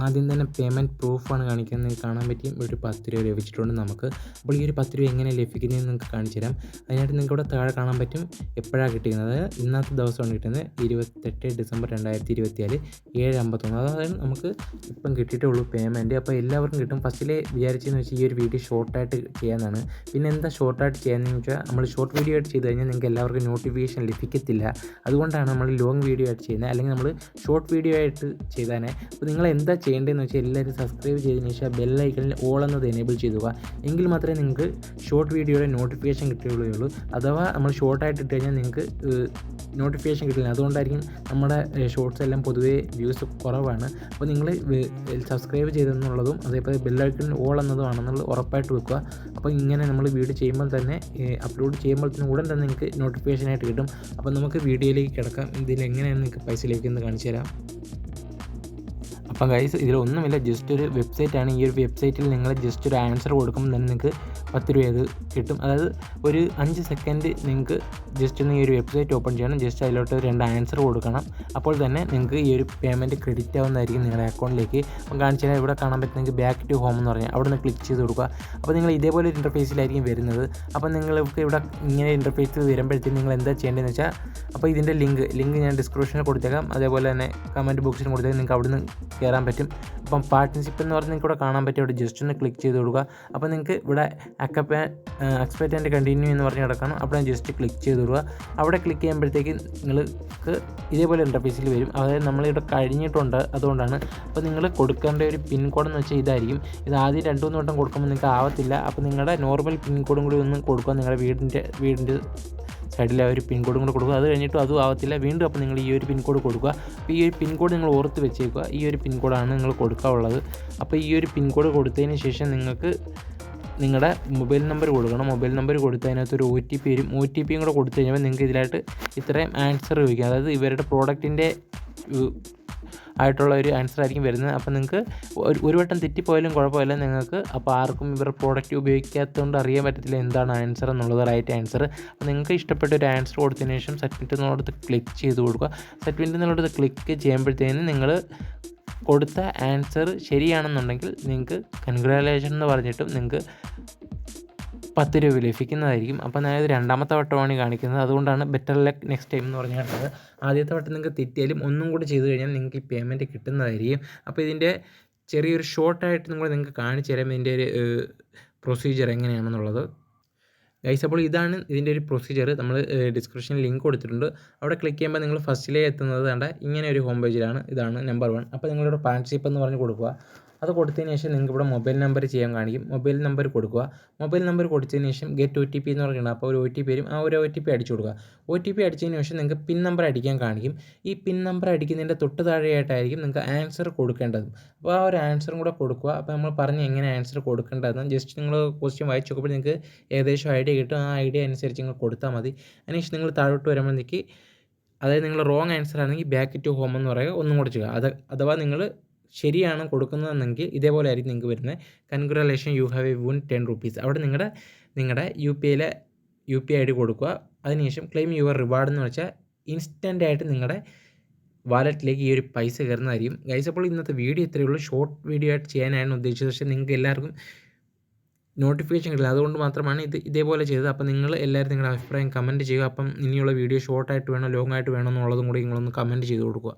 ആദ്യം തന്നെ പേയ്മെൻറ്റ് പ്രൂഫാണ് കാണിക്കുന്നത്. നിങ്ങൾക്ക് കാണാൻ പറ്റിയും ഒരു 10 രൂപ ലഭിച്ചിട്ടുണ്ട് നമുക്ക്. അപ്പോൾ ഈ ഒരു 10 രൂപ എങ്ങനെ ലഭിക്കുന്നതെന്ന് നിങ്ങൾക്ക് കാണിച്ചു തരാം. അതിനായിട്ട് നിങ്ങൾക്ക് ഇവിടെ താഴെ കാണാൻ പറ്റും എപ്പോഴാണ് കിട്ടിയത്. അതായത് ഇന്നത്തെ ദിവസമാണ് കിട്ടുന്നത് 28 ഡിസംബർ 2024 7:51. അതായത് നമുക്ക് ഇപ്പം കിട്ടിയിട്ടുള്ളൂ പേയ്മെൻറ്റ്. അപ്പോൾ എല്ലാവർക്കും കിട്ടും. ഫസ്റ്റിലെ വിചാരിച്ചതെന്ന് വെച്ചാൽ ഈ ഒരു വീഡിയോ ഷോർട്ടായിട്ട് ചെയ്യാനാണ്. പിന്നെ എന്താ ഷോർട്ടായിട്ട് ചെയ്യാമെന്ന് വെച്ചാൽ നമ്മൾ ഷോർട്ട് വീഡിയോ ആയിട്ട് ചെയ്ത് കഴിഞ്ഞാൽ നിങ്ങൾക്ക് എല്ലാവർക്കും നോട്ടിഫിക്കേഷൻ ലഭിക്കത്തില്ല. അതുകൊണ്ടാണ് നമ്മൾ ലോങ് വീഡിയോ ആയിട്ട് ചെയ്യുന്നത്. അല്ലെങ്കിൽ നമ്മൾ ഷോർട്ട് വീഡിയോ ആയിട്ട് ചെയ്താൽ. അപ്പോൾ നിങ്ങൾ എന്താ ചെയ്യേണ്ടതെന്ന് വെച്ചാൽ എല്ലാവരും സബ്സ്ക്രൈബ് ചെയ്തതിന് ശേഷം ബെല്ലൈക്കണിൽ ഓൾ എന്നത് എനേബിൾ ചെയ്തുക. എങ്കിൽ മാത്രമേ നിങ്ങൾക്ക് ഷോർട്ട് വീഡിയോയുടെ നോട്ടിഫിക്കേഷൻ കിട്ടുകയുള്ളൂ. അഥവാ നമ്മൾ ഷോർട്ടായിട്ട് ഇട്ട് കഴിഞ്ഞാൽ നിങ്ങൾക്ക് നോട്ടിഫിക്കേഷൻ കിട്ടില്ല. അതുകൊണ്ടായിരിക്കും നമ്മുടെ ഷോർട്സ് എല്ലാം പൊതുവേ വ്യൂസ് കുറവാണ്. അപ്പോൾ നിങ്ങൾ സബ്സ്ക്രൈബ് ചെയ്തെന്നുള്ളതും അതേപോലെ ബെല്ലൈക്കണിൽ ഓൾ എന്നതുമാണെന്നുള്ളത് ഉറപ്പായിട്ട് വെക്കുക. അപ്പോൾ ഇങ്ങനെ നമ്മൾ വീഡിയോ ചെയ്യുമ്പോൾ തന്നെ അപ്ലോഡ് ചെയ്യുമ്പോൾ തന്നെ ഉടൻ തന്നെ നിങ്ങൾക്ക് നോട്ടിഫിക്കേഷനായിട്ട് കിട്ടും. അപ്പോൾ നമുക്ക് വീഡിയോയിലേക്ക് കിടക്കാം. ഇതിൽ എങ്ങനെയാണ് നിങ്ങൾക്ക് പൈസ ലഭിക്കുന്നത് കാണിച്ചു തരാം. അപ്പം ഗൈസ് ഇതിലൊന്നുമില്ല, ജസ്റ്റ് ഒരു വെബ്സൈറ്റാണ്. ഈ ഒരു വെബ്സൈറ്റിൽ നിങ്ങൾ ജസ്റ്റ് ഒരു ആൻസർ കൊടുക്കുമ്പോൾ തന്നെ നിങ്ങൾക്ക് 10 രൂപ അത് കിട്ടും. അതായത് ഒരു 5 സെക്കൻഡ് നിങ്ങൾക്ക് ജസ്റ്റ് ഒന്ന് ഈ ഒരു വെബ്സൈറ്റ് ഓപ്പൺ ചെയ്യണം. ജസ്റ്റ് അതിലോട്ട് 2 ആൻസർ കൊടുക്കണം. അപ്പോൾ തന്നെ നിങ്ങൾക്ക് ഈ ഒരു പേയ്മെൻറ്റ് ക്രെഡിറ്റ് ആവുന്നതായിരിക്കും നിങ്ങളുടെ അക്കൗണ്ടിലേക്ക്. അപ്പം കാണിച്ചു തരാം. ഇവിടെ കാണാൻ പറ്റും നിങ്ങൾക്ക് ബാക്ക് ടു ഹോം എന്ന് പറഞ്ഞാൽ അവിടെ നിന്ന് ക്ലിക്ക് ചെയ്ത് കൊടുക്കുക. അപ്പോൾ നിങ്ങൾ ഇതേപോലെ ഒരു ഇൻ്റർഫേസിലായിരിക്കും വരുന്നത്. അപ്പോൾ നിങ്ങൾക്ക് ഇവിടെ ഇങ്ങനെ ഇൻ്റർഫേസിൽ വരുമ്പോഴത്തേക്കും നിങ്ങൾ എന്താ ചെയ്യേണ്ടതെന്ന് വെച്ചാൽ, അപ്പോൾ ഇതിൻ്റെ ലിങ്ക് ഞാൻ ഡിസ്ക്രിപ്ഷനിൽ കൊടുത്തേക്കാം. അതേപോലെ തന്നെ കമൻറ്റ് ബോക്സിൽ കൊടുത്തേക്കാം. നിങ്ങൾക്ക് അവിടെ നിന്ന് കയറാൻ പറ്റും. അപ്പം പാർട്ട്ണർഷിപ്പ് എന്ന് പറഞ്ഞാൽ നിങ്ങൾക്ക് ഇവിടെ കാണാൻ പറ്റും. അവിടെ ജസ്റ്റ് ഒന്ന് ക്ലിക്ക് ചെയ്ത് കൊടുക്കുക. അപ്പോൾ നിങ്ങൾക്ക് ഇവിടെ എക്സ്പെക്റ്റ് ആൻഡ് കണ്ടിന്യൂ എന്ന് പറഞ്ഞ് കിടക്കണം. അവിടെ ജസ്റ്റ് ക്ലിക്ക് ചെയ്ത് കൊടുക്കുക. അവിടെ ക്ലിക്ക് ചെയ്യുമ്പോഴത്തേക്ക് നിങ്ങൾക്ക് ഇതേപോലെ ഇൻ്റർഫേസിൽ വരും. അതായത് നമ്മളിവിടെ കഴിഞ്ഞിട്ടുണ്ട്, അതുകൊണ്ടാണ്. അപ്പോൾ നിങ്ങൾ കൊടുക്കേണ്ട ഒരു പിൻ കോഡ് എന്ന് വെച്ചാൽ ഇതായിരിക്കും. ഇത് ആദ്യം 2-3 വട്ടം കൊടുക്കുമ്പോൾ നിങ്ങൾക്ക് ആവത്തില്ല. അപ്പോൾ നിങ്ങളുടെ നോർമൽ പിൻ കോഡും കൂടി ഒന്ന് കൊടുക്കുക. നിങ്ങളുടെ വീടിൻ്റെ സൈഡിൽ ആ ഒരു പിൻ കോഡും കൂടെ കൊടുക്കുക. അത് കഴിഞ്ഞിട്ടും അതും ആവത്തില്ല. വീണ്ടും അപ്പോൾ നിങ്ങൾ ഈ ഒരു പിൻ കോഡ് കൊടുക്കുക. അപ്പോൾ ഈ ഒരു പിൻ കോഡ് നിങ്ങൾ ഓർത്ത് വെച്ചേക്കുക. ഈ ഒരു പിൻ കോഡാണ് നിങ്ങൾ കൊടുക്കാനുള്ളത്. അപ്പോൾ ഈ ഒരു പിൻ കോഡ് കൊടുത്തതിന് ശേഷം നിങ്ങൾക്ക് നിങ്ങളുടെ മൊബൈൽ നമ്പർ കൊടുക്കണം. മൊബൈൽ നമ്പർ കൊടുത്ത് അതിനകത്തൊരു OTP വരും. OTPയും കൂടെ കൊടുത്തു കഴിഞ്ഞാൽ നിങ്ങൾക്ക് ഇതിലായിട്ട് ഇത്രയും ആൻസർ ചോദിക്കുക. അതായത് ഇവരുടെ പ്രോഡക്റ്റിൻ്റെ ആയിട്ടുള്ള ഒരു ആൻസർ ആയിരിക്കും വരുന്നത്. അപ്പോൾ നിങ്ങൾക്ക് ഒരു വട്ടം തെറ്റിപ്പോയാലും കുഴപ്പമില്ല നിങ്ങൾക്ക്. അപ്പോൾ ആർക്കും ഇവരുടെ പ്രോഡക്റ്റ് ഉപയോഗിക്കാത്തതുകൊണ്ട് അറിയാൻ പറ്റത്തില്ല എന്താണ് ആൻസർ എന്നുള്ളത്, റൈറ്റ് ആൻസർ. അപ്പോൾ നിങ്ങൾക്ക് ഇഷ്ടപ്പെട്ട ഒരു ആൻസർ കൊടുത്തതിന് ശേഷം സബ്മിറ്റ് എന്നുള്ളത് ക്ലിക്ക് ചെയ്ത് കൊടുക്കുക. സബ്മിറ്റ് എന്നുള്ളത് ക്ലിക്ക് ചെയ്യുമ്പോഴത്തേനും നിങ്ങൾ കൊടുത്ത ആൻസർ ശരിയാണെന്നുണ്ടെങ്കിൽ നിങ്ങൾക്ക് കൺഗ്രാജുലേഷൻ എന്ന് പറഞ്ഞിട്ടും നിങ്ങൾക്ക് 10 രൂപ ലഭിക്കുന്നതായിരിക്കും. അപ്പോൾ ഞാനിത് 2ാമത്തെ വട്ടമാണ് കാണിക്കുന്നത്. അതുകൊണ്ടാണ് ബെറ്റർ ലക്ക് നെക്സ്റ്റ് ടൈം എന്ന് പറഞ്ഞ് കണ്ടത്. ആദ്യത്തെ വട്ടം നിങ്ങൾക്ക് തെറ്റിയാലും ഒന്നും കൂടി ചെയ്ത് കഴിഞ്ഞാൽ നിങ്ങൾക്ക് ഈ പേയ്മെൻറ്റ് കിട്ടുന്നതായിരിക്കും. അപ്പോൾ ഇതിൻ്റെ ചെറിയൊരു ഷോർട്ടായിട്ട് നിങ്ങൾക്ക് കാണിച്ചു തരാം ഇതിൻ്റെ ഒരു പ്രൊസീജിയർ എങ്ങനെയാണെന്നുള്ളത്. ഗൈസ് അപ്പോൾ ഇതാണ് ഇതിൻ്റെ ഒരു പ്രൊസീജിയർ. നമ്മൾ ഡിസ്ക്രിപ്ഷനിൽ ലിങ്ക് കൊടുത്തിട്ടുണ്ട്. അവിടെ ക്ലിക്ക് ചെയ്യുമ്പോൾ നിങ്ങൾ ഫസ്റ്റിലേ എത്തുന്നത് കണ്ട ഇങ്ങനെ ഒരു ഹോം പേജിലാണ്. ഇതാണ് നമ്പർ 1. അപ്പോൾ നിങ്ങളിവിടെ പാർട്ട്ണർഷിപ്പ് എന്ന് പറഞ്ഞ് കൊടുക്കുക. അത് കൊടുത്തതിന് ശേഷം നിങ്ങൾക്ക് ഇവിടെ മൊബൈൽ നമ്പർ ചെയ്യാൻ കാണിക്കും. മൊബൈൽ നമ്പർ കൊടുക്കുക. മൊബൈൽ നമ്പർ കൊടുത്തതിന് ശേഷം ഗെറ്റ് OTP എന്ന് പറഞ്ഞിട്ടുണ്ട്. അപ്പോൾ ഒരു OTP വരും. ആ ഒരു OTP അടിച്ചു കൊടുക്കുക. OTP അടിച്ചതിന് ശേഷം നിങ്ങൾക്ക് പിൻ നമ്പർ അടിക്കാൻ കാണിക്കും. ഈ പിൻ നമ്പർ അടിക്കുന്നതിൻ്റെ തൊട്ട് താഴെയായിട്ടായിരിക്കും നിങ്ങൾക്ക് ആൻസർ കൊടുക്കേണ്ടത്. അപ്പോൾ ആ ഒരു ആൻസറും കൂടെ കൊടുക്കുക. അപ്പോൾ നമ്മൾ പറഞ്ഞ് എങ്ങനെ ആൻസർ കൊടുക്കേണ്ടതെന്ന് ജസ്റ്റ് നിങ്ങൾ ക്വസ്റ്റ്യൻ വായിച്ച് നോക്കുമ്പോൾ നിങ്ങൾക്ക് ഏകദേശം ഐഡിയ കിട്ടും. ആ ഐഡിയ അനുസരിച്ച് നിങ്ങൾ കൊടുത്താൽ മതി. അതിനുശേഷം നിങ്ങൾ താഴോട്ട് വരുമ്പോഴത്തേക്ക്, അതായത് നിങ്ങൾ റോങ് ആൻസർ ആണെങ്കിൽ ബാക്ക് ടു ഹോം എന്ന് പറയുക ഒന്നും കൂടെ ചെയ്യുക. അഥവാ നിങ്ങൾ ശരിയാണ് കൊടുക്കുന്നതെങ്കിൽ ഇതേപോലെ ആയിരിക്കും നിങ്ങൾക്ക് വരുന്നത്. Congratulation you have A win 10 rupees. അവിടെ നിങ്ങളുടെ UPI ID കൊടുക്കുക. അതിനുശേഷം ക്ലെയിം യുവർ റിവാർഡ് എന്ന് വെച്ചാൽ ഇൻസ്റ്റൻ്റ് ആയിട്ട് നിങ്ങളുടെ വാലറ്റിലേക്ക് ഈ ഒരു പൈസ കയറുന്നതായിരിക്കും. ഗൈസ് അപ്പോൾ ഇന്നത്തെ വീഡിയോ ഇത്രയേ ഉള്ളൂ. ഷോർട്ട് വീഡിയോ ആയിട്ട് ചെയ്യാനാണ് ഉദ്ദേശിച്ചത്. പക്ഷേ നിങ്ങൾക്ക് എല്ലാവർക്കും നോട്ടിഫിക്കേഷൻ കിട്ടില്ല. അതുകൊണ്ട് മാത്രമാണ് ഇതേപോലെ ചെയ്തത്. അപ്പോൾ നിങ്ങൾ എല്ലാവരും നിങ്ങളുടെ അഭിപ്രായം കമൻറ്റ് ചെയ്യുക. അപ്പം ഇനിയുള്ള വീഡിയോ ഷോർട്ടായിട്ട് വേണോ ലോങ് ആയിട്ട് വേണോ എന്നുള്ളതും കൂടി നിങ്ങളൊന്ന് കമൻറ്റ് ചെയ്ത് കൊടുക്കുക.